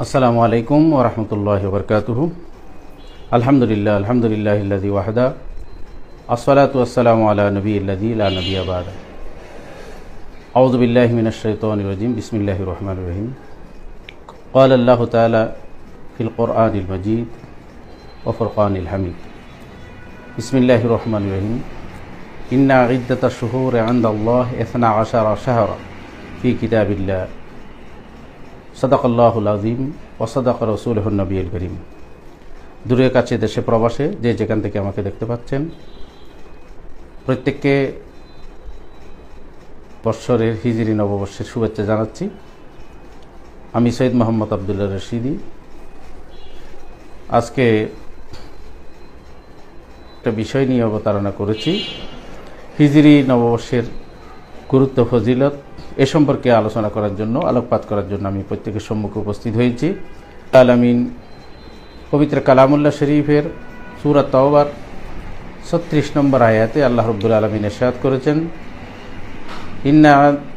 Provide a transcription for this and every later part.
আসসালামু আলাইকুম ওয়া রাহমাতুল্লাহি ওয়া বারাকাতুহু। আলহামদুলিল্লাহি ওয়াহদা, আসসালাতু ওয়াসসালামু আলা নবিয়্যিল্লাযী লা নাবিয়্যা বা'দা। আউযু বিল্লাহি মিনাশ শাইতানির রাজীম। বিসমিল্লাহির রহমানির রহিম। ক্বালা আল্লাহু তাআলা ফিল কুরআনিল মাজিদ ওয়া ফুরকানিল হামিদ। বিসমিল্লাহির রহমানির রহিম। ইন্না ইদ্দাতাশ শুহুরি 'ইনদাল্লাহি 12 শাহরা ফি কিতাবিল্লাহ। সাদাকাল্লাহুল আযীম ওয়া সাদাকা রাসূলুহুন নবিয়্যুল কারীম। দূরে কাছে দেশে প্রবাসে যে যেখান থেকে আমাকে দেখতে পাচ্ছেন, প্রত্যেককে বৎসরের হিজরি নববর্ষের শুভেচ্ছা জানাচ্ছি। আমি সৈয়দ মোহাম্মদ আবদুল্লাহ রশিদি। আজকে একটা বিষয় নিয়ে অবতারণা করেছি, হিজরি নববর্ষের গুরুত্ব, ফজিলত, এ সম্পর্কে আলোচনা করার জন্য, আলোকপাত করার জন্য আমি প্রত্যেকের সম্মুখে উপস্থিত হয়েছি। আলামিন পবিত্র কালামুল্লাহ শরীফের সূরা তাওবার 36 নম্বর আয়াতে আল্লাহ রাব্বুল আলামিন ইরশাদ করেছেন,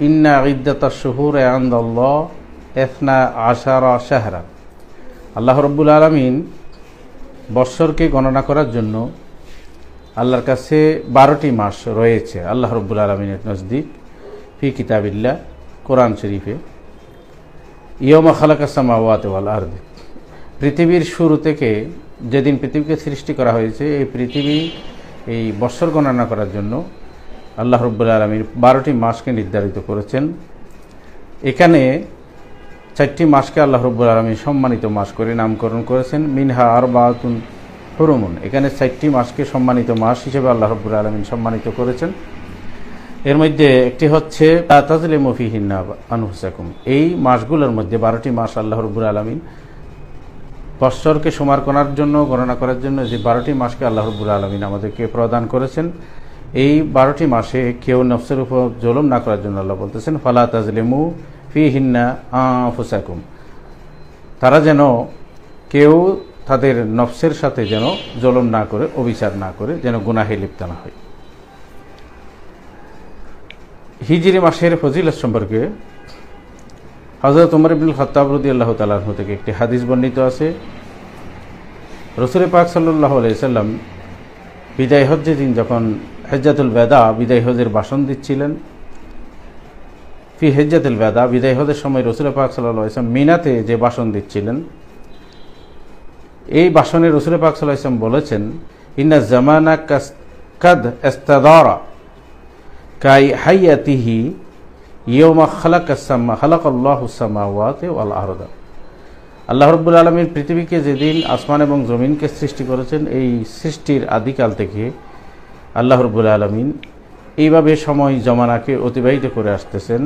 ইন্না ইদ্দাতাশ শুহুরি 'ইনদাল্লাহি 12 শাহরা। আল্লাহ রাব্বুল আলামিন বৎসরকে গণনা করার জন্য আল্লাহর কাছে 12টি মাস রয়েছে আল্লাহ রাব্বুল আলামিনের নজদিক, ফি কিতাবিল্লাহ, কোরআন শরীফে। ইয়াউমা খালাকাস সামাওয়াতি ওয়াল আরদ, পৃথিবীর শুরু থেকে যেদিন পৃথিবীকে সৃষ্টি করা হয়েছে, এই পৃথিবী এই বৎসর গণনা করার জন্য আল্লাহ রাব্বুল আলামিন 12টি মাসকে নির্ধারিত করেছেন। এখানে 4টি মাসকে আল্লাহ রাব্বুল আলামিন সম্মানিত মাস করে নামকরণ করেছেন। মিনহা আরবাতুন হুরুমুন, এখানে 4টি মাসকে সম্মানিত মাস হিসেবে আল্লাহ রাব্বুল আলামিন সম্মানিত করেছেন। এর মধ্যে একটি হচ্ছে লা তাজলিমু ফীহিন্না আনফুসাকুম। এই মাসগুলোর মধ্যে 12টি মাস আল্লাহ রাব্বুল আলামিন বৎসরকে সমার করার জন্য, গণনা করার জন্য যে 12টি মাসকে আল্লাহ রাব্বুল আলামিন আমাদেরকে প্রদান করেছেন, এই 12টি মাসে কেউ নফসের উপর জুলুম না করার জন্য আল্লাহ বলতেছেন, ফালা তাজলিমু ফীহিন্না আনফুসাকুম। তারা যেন কেউ তাদের নফসের সাথে যেন জুলুম না করে, অবিচার না করে, যেন গুনাহে লিপ্ত না হয়। হিজরি মাসের ফজিলত সম্পর্কে হযরত ওমর ইবনুল খাত্তাব রাদিয়াল্লাহু তাআলা আনহু থেকে একটি হাদিস বর্ণিত আছে। রাসূল পাক সাল্লাল্লাহু আলাইহি সাল্লাম বিদায় হজ্জের দিন যখন হজ্জাতুল ওয়াদা, বিদায় হজের ভাষণ দিচ্ছিলেন, ফি হজ্জাতুল ওয়াদা, বিদায় হজের সময় রাসূল পাক সাল্লাল্লাহু আলাইহি সাল্লাম মিনাতে যে ভাষণ দিচ্ছিলেন, এই ভাষণে রাসূল পাক সাল্লাল্লাহু আলাইহি সাল্লাম বলেছেন, ইন্না জামানা কাদ ইস্তাদারা কাই হায়াতিহি ইয়াউমা খালাকাল্লাহুস সামাওয়াতি ওয়াল আরদ। আল্লাহ রাব্বুল আলামিন পৃথিবীকে যেদিন আসমান এবং জমিনকে সৃষ্টি করেছেন, এই সৃষ্টির আদিকাল থেকে আল্লাহ রাব্বুল আলামিন এইভাবে সময় জমানাকে অতিবাহিত করে আসতেছেন।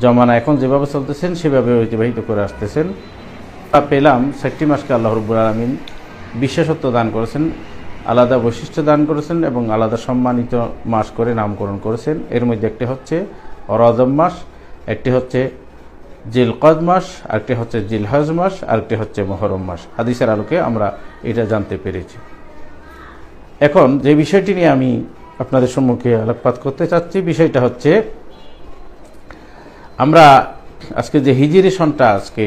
জমানা এখন যেভাবে চলতেছেন সেভাবে অতিবাহিত করে আসতেছেন। তা পেলাম 4টি মাসকে আল্লাহ রাব্বুল আলামিন বিশেষত্ব দান করেছেন, আলাদা বৈশিষ্ট্য দান করেছেন এবং আলাদা সম্মানিত মাস করে নামকরণ করেছেন। এর মধ্যে একটি হচ্ছে রজব মাস, একটি হচ্ছে জিলকদ মাস, আরেকটি হচ্ছে জিলহজ মাস, আরেকটি হচ্ছে মুহররম মাস। হাদিসের আলোকে আমরা এটা জানতে পেরেছি। এখন যে বিষয়টি নিয়ে আমি আপনাদের সম্মুখে আলোকপাত করতে চাচ্ছি, বিষয়টা হচ্ছে, আমরা আজকে যে হিজরি সনটা আজকে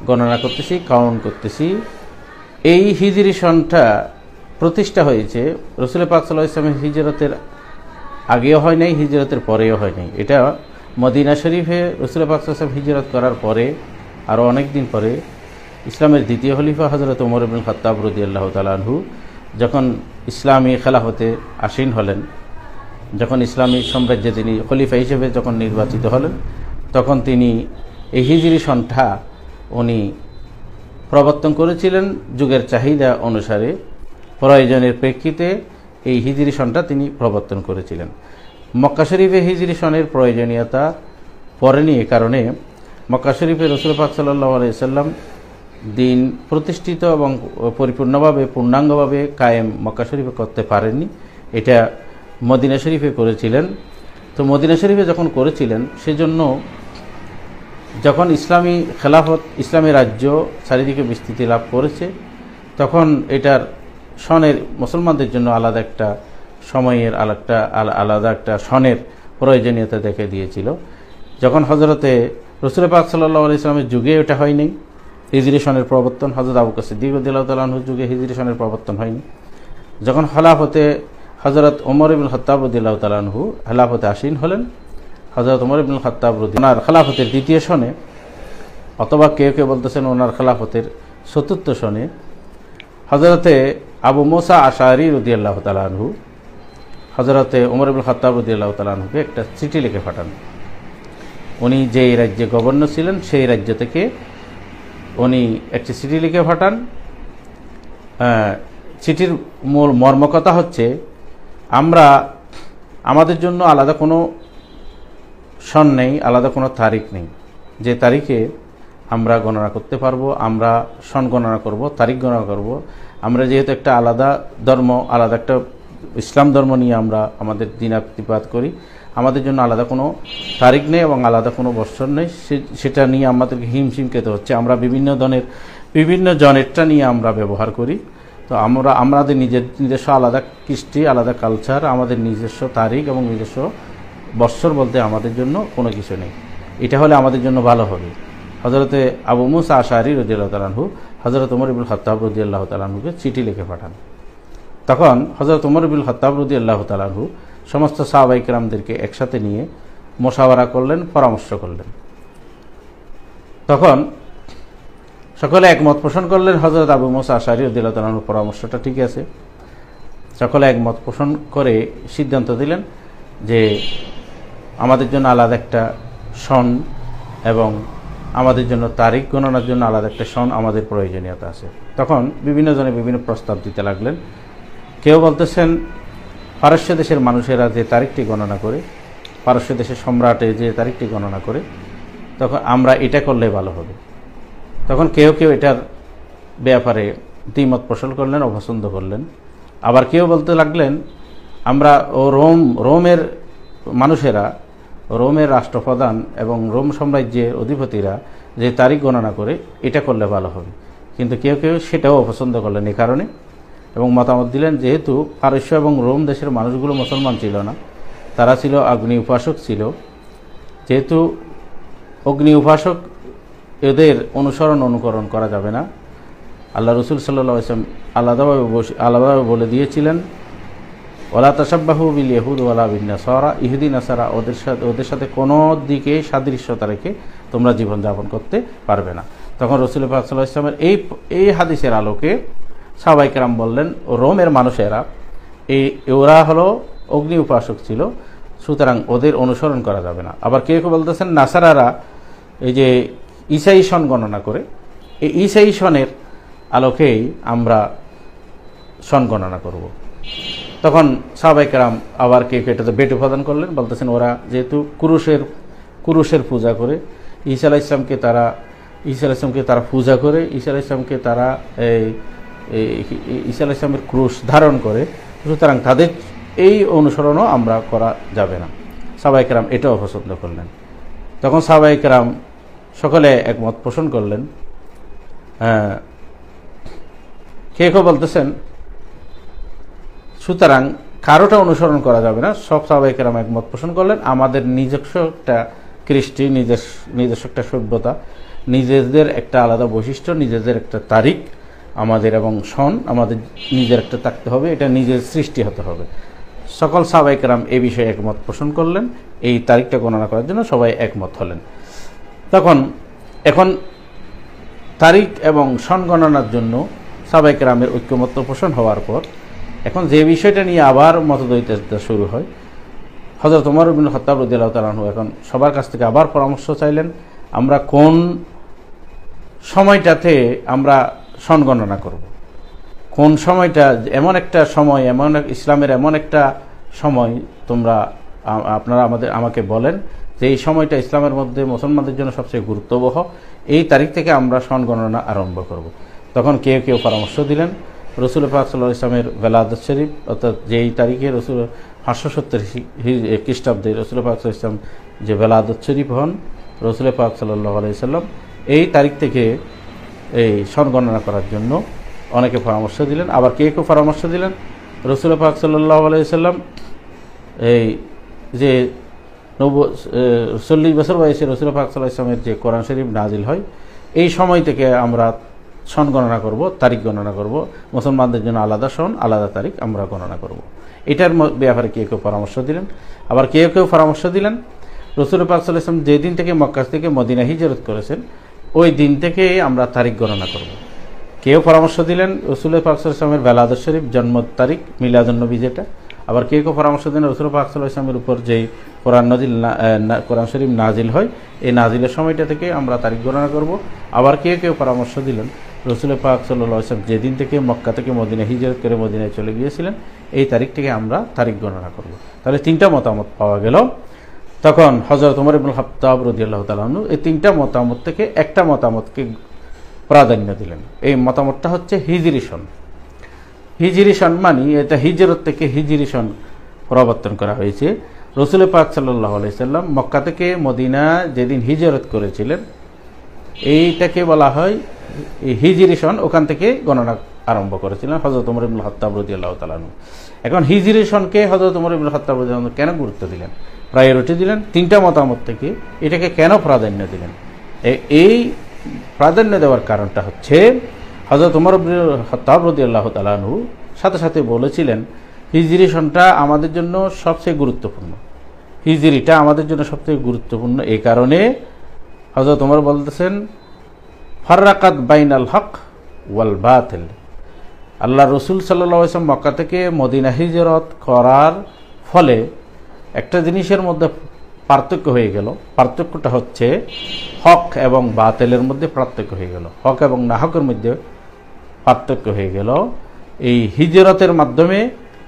গণনা করতেছি, কাউন্ট করতেছি, এই হিজরি সনটা প্রতিষ্ঠা হয়েছে রাসূল পাক সাল্লাল্লাহু আলাইহি ওয়াসাল্লামের হিজরতের আগেও হয় নাই, হিজরতের পরেও হয় নাই। এটা মদিনা শরীফে রাসূল পাক সাল্লাল্লাহু আলাইহি ওয়াসাল্লাম হিজরত করার পরে আরও অনেক দিন পরে ইসলামের দ্বিতীয় খলিফা হযরত ওমর ইবনুল খাত্তাব রাদিয়াল্লাহু তাআলা আনহু যখন ইসলামী খেলাফতে আসীন হলেন, যখন ইসলামী সাম্রাজ্যে তিনি খলিফা হিসেবে যখন নির্বাচিত হলেন, তখন তিনি এই হিজরি সনটা উনি প্রবর্তন করেছিলেন যুগের চাহিদা অনুসারে, প্রয়োজনের প্রেক্ষিতে এই হিজরি সনটা তিনি প্রবর্তন করেছিলেন। মক্কা শরীফে হিজরি সনের প্রয়োজনীয়তা পড়েনি, এ কারণে মক্কা শরীফে রাসূল পাক সাল্লাল্লাহু আলাইহি সাল্লাম দিন প্রতিষ্ঠিত এবং পরিপূর্ণভাবে, পূর্ণাঙ্গভাবে কায়েম মক্কা শরীফে করতে পারেননি। এটা মদিনা শরীফে করেছিলেন। তো মদিনা শরীফে যখন করেছিলেন, সেজন্য যখন ইসলামী খেলাফত, ইসলামী রাজ্য চারিদিকে বিস্তৃতি লাভ করেছে, তখন এটার সনের মুসলমানদের জন্য আলাদা একটা সময়ের, আলাদা একটা সনের প্রয়োজনীয়তা দেখে দিয়েছিল। যখন হযরতে রাসূল পাক সাল্লাল্লাহু আলাইহি ওয়াসাল্লামের যুগে ওটা হয়নি, হিজরি সনের প্রবর্তন হযরত আবু বকর সিদ্দিক রাদিয়াল্লাহু তাআলা আনহুর যুগে হিজরি সনের প্রবর্তন হয়নি। যখন খেলাফতে হযরত ওমর ইবনুল খাত্তাব রাদিয়াল্লাহু তাআলা আনহু খেলাফতে আসীন হলেন, হযরত ওমর ইবনুল খাত্তাব ওনার খেলাফতের দ্বিতীয় সনে, অথবা কেউ কেউ বলতেছেন ওনার খেলাফতের চতুর্থ সনে, হযরতে আবু মুসা আশআরী রাদিয়াল্লাহু তাআলা আনহু হযরতে ওমর ইবনুল খাত্তাব রাদিয়াল্লাহু তাআলা আনহুকে একটা চিঠি লিখে পাঠান। উনি যেই রাজ্যে গভর্নর ছিলেন সেই রাজ্য থেকে উনি একটি চিঠি লিখে পাঠান। চিঠির মূল মর্মকথা হচ্ছে, আমাদের জন্য আলাদা কোনো সন নেই, আলাদা কোনো তারিখ নেই যে তারিখে আমরা গণনা করতে পারবো, আমরা সন গণনা করব, তারিখ গণনা করব। আমরা যেহেতু একটা আলাদা ধর্ম, আলাদা একটা ইসলাম ধর্ম নিয়ে আমরা আমাদের দিনাতিপাত করি, আমাদের জন্য আলাদা কোনো তারিখ নেই এবং আলাদা কোনো বৎসর নেই। সেটা নিয়ে আমাদেরকে হিমশিম খেতে হচ্ছে। আমরা বিভিন্ন জনেরটা নিয়ে আমরা ব্যবহার করি। তো আমাদের নিজস্ব আলাদা কৃষ্টি, আলাদা কালচার, আমাদের নিজস্ব তারিখ এবং নিজস্ব বৎসর বলতে আমাদের জন্য কোনো কিছু নেই। এটা হলে আমাদের জন্য ভালো হবে। হযরতে আবু মুসা আশআরী রাদিয়াল্লাহু তাআলা আনহু হযরত ওমর ইবনুল খাত্তাব রাদিয়াল্লাহু তাআলা আনহুকে চিঠি লিখে পাঠান। তখন হযরত ওমর ইবনুল খাত্তাব রাদিয়াল্লাহু তাআলা আনহু সমস্ত সাহাবায়ে কেরামদেরকে একসাথে নিয়ে মুশাওয়ারা করলেন, পরামর্শ করলেন। তখন সকলে একমত পোষণ করলেন হযরত আবু মুসা আশআরী রাদিয়াল্লাহু তাআলা আনহুর পরামর্শটা ঠিক আছে। সকলে একমত পোষণ করে সিদ্ধান্ত দিলেন যে আমাদের জন্য আলাদা একটা সন এবং আমাদের জন্য তারিখ গণনার জন্য আলাদা একটা সন আমাদের প্রয়োজনীয়তা আছে। তখন বিভিন্ন জনে বিভিন্ন প্রস্তাব দিতে লাগলেন। কেউ বলতেছেন পারস্য দেশের মানুষেরা যে তারিখটি গণনা করে, পারস্য দেশের সম্রাটে যে তারিখটি গণনা করে, তখন আমরা এটা করলে ভালো হবে। তখন কেউ কেউ এটার ব্যাপারে দ্বিমত পোষণ করলেন, অপছন্দ করলেন। আবার কেউ বলতে লাগলেন আমরা রোমের মানুষেরা, রোমের রাষ্ট্রপ্রধান এবং রোম সাম্রাজ্যের অধিপতিরা যে তারিখ গণনা করে এটা করলে ভালো হবে। কিন্তু কেউ কেউ সেটাও অপছন্দ করলেন এই কারণে, এবং মতামত দিলেন যেহেতু পারস্য এবং রোম দেশের মানুষগুলো মুসলমান ছিল না, তারা ছিল অগ্নি উপাসক ছিল, যেহেতু অগ্নি উপাসক এদের অনুকরণ করা যাবে না। আল্লাহ রসুল সাল্লাল্লাহু আলাইহি ওয়াসাল্লাম আলাদাভাবে বলে দিয়েছিলেন ওয়ালা তাশাব্বাহু বিল ইয়াহুদ ওয়ালা বিন নাসারা, ইহুদি নাসারা ওদের সাথে কোনো দিকে সাদৃশ্যতা রেখে তোমরা জীবনযাপন করতে পারবে না। তখন রাসূল পাক সাল্লাল্লাহু আলাইহি ওয়াসাল্লামের এই হাদিসের আলোকে সাহাবায়ে কেরাম বললেন রোমের মানুষেরা ওরা হলো অগ্নি উপাসক ছিল, সুতরাং ওদের অনুসরণ করা যাবে না। আবার কেউ কেউ বলতেছেন নাসারারা এই যে ঈসাই সন গণনা করে, এই ঈসাই সনের আলোকেই আমরা সন গণনা করব। তখন সাহাবায়ে কেরাম আবার কেউ এটাতে বেট উপাদান করলেন, বলতেছেন ওরা যেহেতু কুরুশের পূজা করে, ঈসা আলাইহিস সালামকে তারা পূজা করে, ঈসা আলাইহিস সালামকে তারা ঈসা আলাইহিস সালামের ক্রুশ ধারণ করে, সুতরাং তাদের এই অনুসরণও আমরা করা যাবে না। সাহাবায়ে কেরাম এটাও পছন্দ করলেন। তখন সাহাবায়ে কেরাম সকলে একমত পোষণ করলেন। কেউ বলতেছেন সুতরাং কারোটা অনুসরণ করা যাবে না, সব সাহাবায়ে কেরাম একমত পোষণ করলেন আমাদের নিজস্ব একটা কৃষ্টি, নিজস্ব একটা সভ্যতা, নিজেদের একটা আলাদা বৈশিষ্ট্য, নিজেদের একটা তারিখ আমাদের এবং সন আমাদের নিজের একটা থাকতে হবে, এটা নিজের সৃষ্টি হতে হবে। সকল সাহাবায়ে কেরাম এই বিষয়ে একমত পোষণ করলেন, এই তারিখটা গণনা করার জন্য সবাই একমত হলেন। এখন তারিখ এবং সন গণনার জন্য সাহাবায়ে কেরামের ঐক্যমত্য পোষণ হওয়ার পর এখন যে বিষয়টা নিয়ে আবার মতদ্বৈতা শুরু হয়, হযরত ওমর ইবনুল খাত্তাব রাদিয়াল্লাহু তাআলা আনহু এখন সবার কাছ থেকে আবার পরামর্শ চাইলেন আমরা কোন সময়টাতে আমরা সন গণনা করব, কোন সময়টা এমন একটা সময়, ইসলামের এমন একটা সময় আপনারা আমাকে বলেন যে এই সময়টা ইসলামের মধ্যে মুসলমানদের জন্য সবচেয়ে গুরুত্ববহ, এই তারিখ থেকে আমরা সন গণনা আরম্ভ করব। তখন কেউ কেউ পরামর্শ দিলেন রাসূল পাক সাল্লাল্লাহু আলাইহি ওয়াসাল্লামের বেলাদত শরীফ, অর্থাৎ যেই তারিখে রাসূল 570 খ্রিস্টাব্দে রাসূল পাক সাল্লাল্লাহু আলাইহি ওয়াসাল্লাম যে বেলাদত শরীফ হন, রাসূল পাক সাল্লাল্লাহু আলাইহি ওয়াসাল্লাম এই তারিখ থেকে এই সন গণনা করার জন্য অনেকে পরামর্শ দিলেন। আবার কেউ কেউ পরামর্শ দিলেন রাসূল পাক সাল্লাল্লাহু আলাইহি ওয়াসাল্লাম এই যে 40 বছর বয়সে রাসূল পাক সাল্লাল্লাহু আলাইহি ওয়াসাল্লামের যে কোরআন শরীফ নাজিল হয়, এই সময় থেকে আমরা সন গণনা করব, তারিখ গণনা করব। মুসলমানদের জন্য আলাদা সন, আলাদা তারিখ আমরা গণনা করব। এটার ব্যাপারে কেউ কেউ পরামর্শ দিলেন। আবার কেউ কেউ পরামর্শ দিলেন রাসূল পাক সাল্লাল্লাহু আলাইহি ওয়াসাল্লাম যেদিন থেকে মক্কা থেকে মদিনা হিজরত করেছেন ওই দিন থেকে আমরা তারিখ গণনা করব। কেউ পরামর্শ দিলেন রাসূল পাক সাল্লাল্লাহু আলাইহি ওয়াসাল্লামের বেলাদত শরীফ জন্ম তারিখ মিলাদুন নবী যেটা। আবার কেউ কেউ পরামর্শ দিলেন রাসূল পাক সাল্লাল্লাহু আলাইহি ওয়াসাল্লামের উপর যেই কোরআন শরীফ নাজিল হয় এই নাজিলের সময়টা থেকে আমরা তারিখ গণনা করব। আবার কেউ কেউ পরামর্শ দিলেন রাসূল পাক সাল্লাল্লাহু আলাইহি ওয়াসাল্লাম যেদিন থেকে মক্কা থেকে মদিনা হিজরত করে মদিনায় চলে গিয়েছিলেন এই তারিখ থেকে আমরা তারিখ গণনা করব। তাহলে তিনটা মতামত পাওয়া গেল। তখন হযরত ওমর ইবনে খাত্তাব রাদিয়াল্লাহু তাআলা আনহু এই তিনটা মতামত থেকে একটা মতামতকে প্রাধান্য দিলেন। এই মতামতটা হচ্ছে হিজরি সন। হিজরি সন মানে এটা হিজরত থেকে হিজরি সন প্রবর্তন করা হয়েছে। রাসূল পাক সাল্লাল্লাহু আলাইহি সাল্লাম মক্কা থেকে মদিনা যেদিন হিজরত করেছিলেন এইটাকে বলা হয় হিজরি সন। ওখান থেকে গণনা আরম্ভ করেছিলেন হযরত ওমর ইবনে খাত্তাব রাদিয়াল্লাহু তাআলা আনহু। এখন হিজরি সনকে হযরত ওমর ইবনে খাত্তাব রাদিয়াল্লাহু আনহু কেন গুরুত্ব দিলেন, প্রায়োরিটি দিলেন? তিনটা মতামত থেকে এটাকে কেন প্রাধান্য দিলেন? এই প্রাধান্য দেওয়ার কারণটা হচ্ছে হযরত ওমর ইবনে খাত্তাব রাদিয়াল্লাহু তাআলা আনহু সাথে সাথে বলেছিলেন হিজরি সনটা আমাদের জন্য সবচেয়ে গুরুত্বপূর্ণ। হিজরিটা আমাদের জন্য সবচেয়ে গুরুত্বপূর্ণ এই কারণে হযরত ওমর বলতেছেন ফাররাকাত বাইনাল হক ওয়াল বাতিল। আল্লাহ রসুল সাল্লাল্লাহু আলাইহি ওয়াসাল্লাম মক্কা থেকে মদিনা হিজরত করার ফলে একটা জিনিসের মধ্যে পার্থক্য হয়ে গেল। পার্থক্যটা হচ্ছে হক এবং বাতিলের মধ্যে পার্থক্য হয়ে গেল, হক এবং নাহকের মধ্যে পার্থক্য হয়ে গেল। এই হিজরতের মাধ্যমে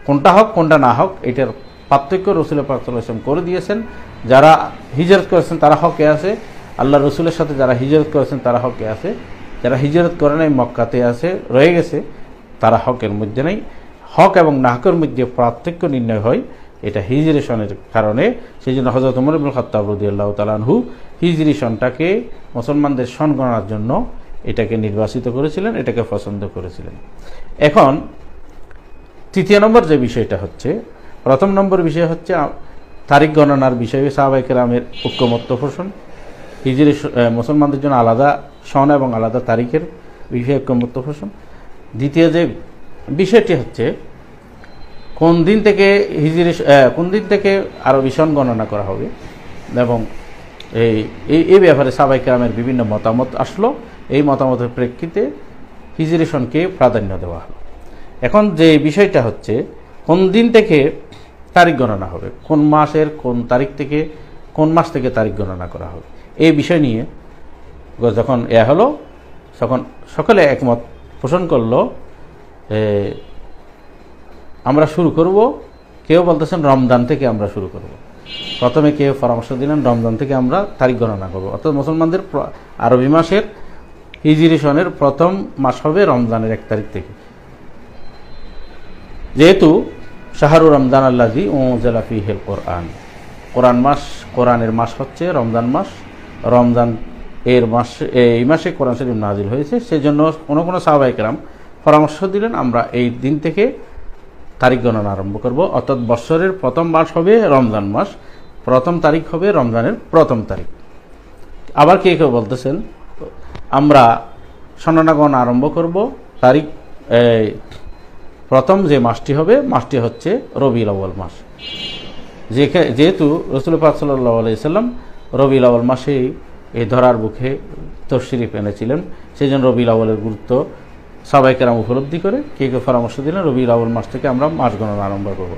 কোনটা হক কোনটা না হক এটার পার্থক্য রাসূল পাক সাল্লাল্লাহু আলাইহি ওয়াসাল্লাম করে দিয়েছেন। যারা হিজরত করেছেন তারা হকে আছে, আল্লাহ রসুলের সাথে যারা হিজরত করেছেন তারা হকে আছে, যারা হিজরত করে নাই মক্কাতে আছে রয়ে গেছে তারা হকের মধ্যে নেই। হক এবং নাহকের মধ্যে পার্থক্য নির্ণয় হয় এটা হিজরি সনের কারণে। সেই জন্য হযরত ওমর ইবনে খাত্তাব রাদিয়াল্লাহু তাআলা আনহু হিজরি সনটাকে মুসলমানদের সন গণনার জন্য এটাকে নির্বাচিত করেছিলেন, এটাকে পছন্দ করেছিলেন। এখন তৃতীয় নম্বর যে বিষয়টা হচ্ছে, প্রথম নম্বর বিষয় হচ্ছে তারিখ গণনার বিষয়ে সাহাবায়ে কেরামের ঐকমত্য পোষণ। হিজরি মুসলমানদের জন্য আলাদা সন এবং আলাদা তারিখের বিষয়ে ঐকমত্য পোষণ। দ্বিতীয় যে বিষয়টি হচ্ছে কোন দিন থেকে আরবি সন গণনা করা হবে এবং এই ব্যাপারে সাহাবায়ে কেরামের বিভিন্ন মতামত আসলো। এই মতামতের প্রেক্ষিতে হিজরি সনকে প্রাধান্য দেওয়া হলো। এখন যে বিষয়টা হচ্ছে কোন দিন থেকে তারিখ গণনা হবে, কোন মাসের কোন তারিখ থেকে কোন মাস থেকে তারিখ গণনা করা হবে, এই বিষয় নিয়ে যখন হলো তখন সকলে একমত পোষণ করলো আমরা শুরু করব। কেউ বলতেছেন রমজান থেকে আমরা শুরু করব। প্রথমে কেউ পরামর্শ দিলেন রমজান থেকে আমরা তারিখ গণনা করব, অর্থাৎ মুসলমানদের আরবি মাসের হিজরি সনের প্রথম মাস হবে রমজানের 1 তারিখ থেকে। যেহেতু শাহরু রমজান আল্লাযী উনজিলা ফীহিল কোরআন, কোরআনের মাস হচ্ছে রমজান মাস। রমজান এই মাসে কোরআন শরীফ নাজিল হয়েছে। সেজন্য কোনো সাহাবায়ে কেরাম পরামর্শ দিলেন আমরা এই দিন থেকে তারিখ গণনা আরম্ভ করব, অর্থাৎ বৎসরের প্রথম মাস হবে রমজান মাস, প্রথম তারিখ হবে রমজানের প্রথম তারিখ। আবার কেউ বলতেছেন আমরা সননা গণনা আরম্ভ করব তারিখ প্রথম যে মাসটি হবে মাসটি হচ্ছে রবিউল আউয়াল মাস। যেহেতু রাসূল পাক সাল্লাল্লাহু আলাইহি সাল্লাম রবিউল আউয়াল মাসে এই ধরার বুকে তশরিফ এনেছিলেন, সেই জন্য রবিউল আউয়ালের গুরুত্ব সাহাবায়ে কেরাম উপলব্ধি করে কেউ পরামর্শ দিলেন রবিউল আউয়াল মাস থেকে আমরা মাস গণনা আরম্ভ করব।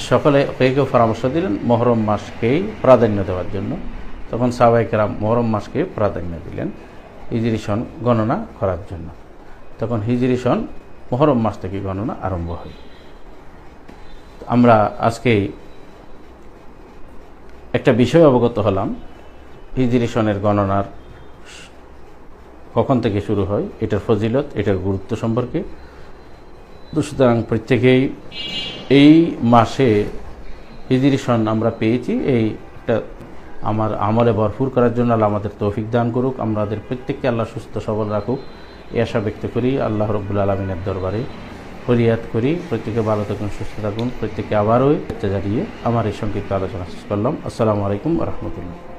সকলে কেউ পরামর্শ দিলেন মুহররম মাসকেই প্রাধান্য দেওয়ার জন্য। তখন সাহাবায়ে কেরাম মুহররম মাসকে প্রাধান্য দিলেন হিজরি সন গণনা করার জন্য। তখন হিজরি সন মুহররম মাস থেকে গণনা আরম্ভ হয়। আমরা আজকে একটা বিষয় অবগত হলাম হিজরি সনের গণনার কখন থেকে শুরু হয়, এটার ফজিলত, এটার গুরুত্ব সম্পর্কে। সুতরাং প্রত্যেকেই এই মাসে হিজরি সন আমরা পেয়েছি, এইটা আমার আমলে ভরপুর করার জন্য আল্লাহ আমাদের তৌফিক দান করুক। আমাদের প্রত্যেককে আল্লাহ সুস্থ সবল রাখুক এই আশা ব্যক্ত করি। আল্লাহ রাব্বুল আলামিনের দরবারে ফরিয়াদ করি প্রত্যেকে ভালো থাকুন, সুস্থ থাকুন। প্রত্যেকে আবারও জানিয়ে আমার এই সংক্ষিপ্ত আলোচনা শেষ করলাম। আসসালামু আলাইকুম ওয়া রাহমাতুল্লাহ।